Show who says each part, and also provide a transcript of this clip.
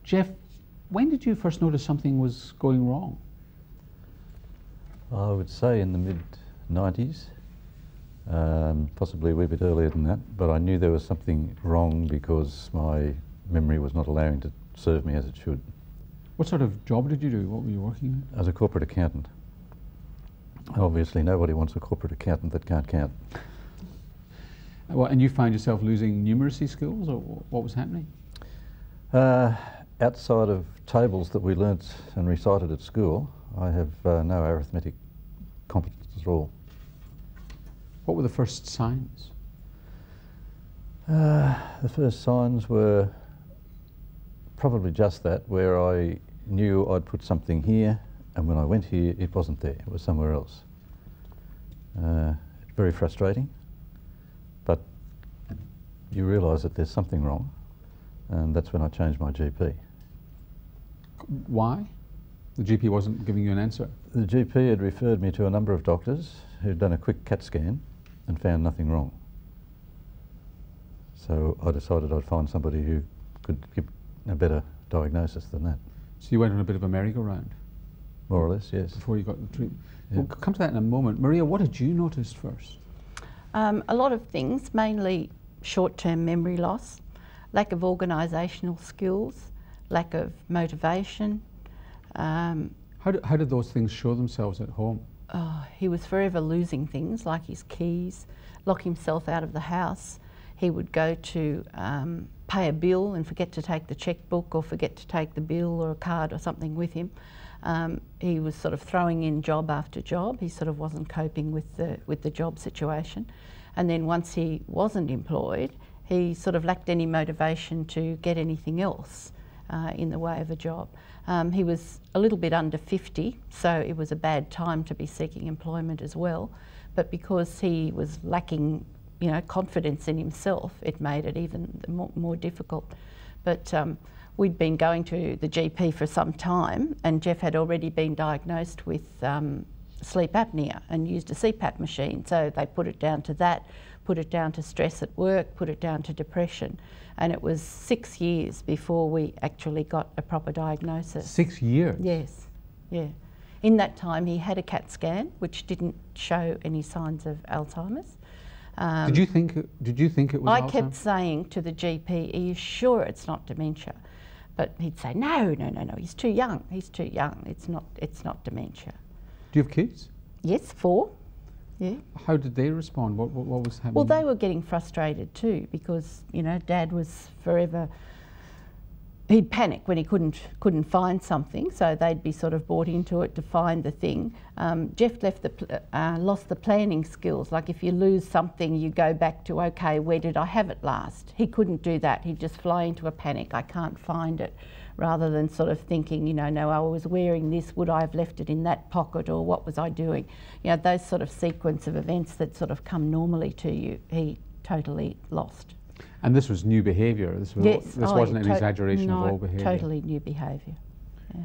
Speaker 1: Jeff, when did you first notice something was going wrong?
Speaker 2: I would say in the mid-90s, possibly a wee bit earlier than that, but I knew there was something wrong because my memory was not allowing to serve me as it should.
Speaker 1: What sort of job did you do? What were you working at?
Speaker 2: As a corporate accountant. Obviously nobody wants a corporate accountant that can't count.
Speaker 1: Well, and you found yourself losing numeracy skills, or what was happening?
Speaker 2: Outside of tables that we learnt and recited at school, I have no arithmetic competence at all.
Speaker 1: What were the first signs?
Speaker 2: The first signs were probably just that, where I knew I'd put something here, and when I went here, it wasn't there, it was somewhere else. Very frustrating, but you realise that there's something wrong, and that's when I changed my GP.
Speaker 1: Why? The GP wasn't giving you an answer?
Speaker 2: The GP had referred me to a number of doctors who'd done a quick CAT scan and found nothing wrong. So I decided I'd find somebody who could give a better diagnosis than that.
Speaker 1: So you went on a bit of a merry-go-round?
Speaker 2: More or less, yes.
Speaker 1: Before you got the treatment?
Speaker 2: Yeah.
Speaker 1: We'll come to that in a moment. Maria, what did you notice first?
Speaker 3: A lot of things, mainly short-term memory loss, lack of organisational skills, lack of motivation.
Speaker 1: How did those things show themselves at home?
Speaker 3: He was forever losing things like his keys, lock himself out of the house. He would go to pay a bill and forget to take the chequebook or forget to take the bill or a card or something with him. He was sort of throwing in job after job. He sort of wasn't coping with the job situation. And then once he wasn't employed, he sort of lacked any motivation to get anything else in the way of a job. He was a little bit under 50, so it was a bad time to be seeking employment as well. But because he was lacking, you know, confidence in himself, it made it even more difficult. But we'd been going to the GP for some time, and Jeff had already been diagnosed with sleep apnea and used a CPAP machine. So they put it down to that, put it down to stress at work, put it down to depression. And it was 6 years before we actually got a proper diagnosis.
Speaker 1: 6 years?
Speaker 3: Yes, yeah. In that time he had a CAT scan which didn't show any signs of Alzheimer's.
Speaker 1: Did you think it was
Speaker 3: I
Speaker 1: Alzheimer's?
Speaker 3: kept saying to the GP, "Are you sure it's not dementia?" But he'd say, no, he's too young, it's not dementia.
Speaker 1: Do you have kids?
Speaker 3: Yes, 4, yeah.
Speaker 1: How did they respond? What was happening?
Speaker 3: Well, they were getting frustrated too because, you know, Dad was forever, he'd panic when he couldn't find something, so they'd be sort of bought into it to find the thing. Jeff lost the planning skills. Like if you lose something, you go back to, okay, where did I have it last? He couldn't do that. He'd just fly into a panic. I can't find it. Rather than sort of thinking, you know, no, I was wearing this, would I have left it in that pocket, or what was I doing? You know, those sort of sequence of events that sort of come normally to you, he totally lost.
Speaker 1: And this was new behaviour? This wasn't an exaggeration of old behaviour?
Speaker 3: Totally new behaviour, yeah.